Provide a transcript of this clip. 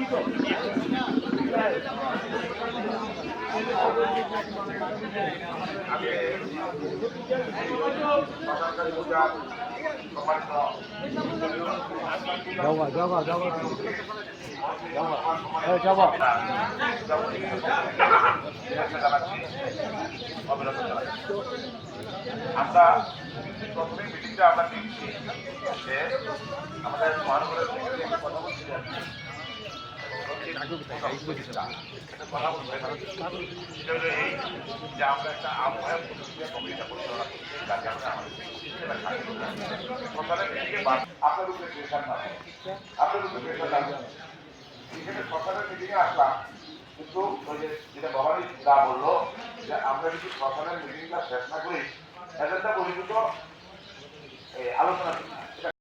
আমরা প্রথমে মিটিংটা আমরা নিচ্ছি যে আমাদের মহানগরের কথা বলছিলেন কথা বলবেন এই যে আমরা একটা আবহাওয়া প্রতিক্রিয়া কমিটিটা পরিচালনা করছি যার কারণে আমাদের সরকারের মিটিংয়ে আপনার উপরে প্রেশার না আপনার উপরে প্রেশার না এখানে সরকারের মিটিংয়ে আসলাম কিন্তু ওই যে যেটা ভবানী যা বললো যে আমরা যদি সরকারের মিটিংটা শেষ না করি এজেন্ডা বহির্ভূত আলোচনা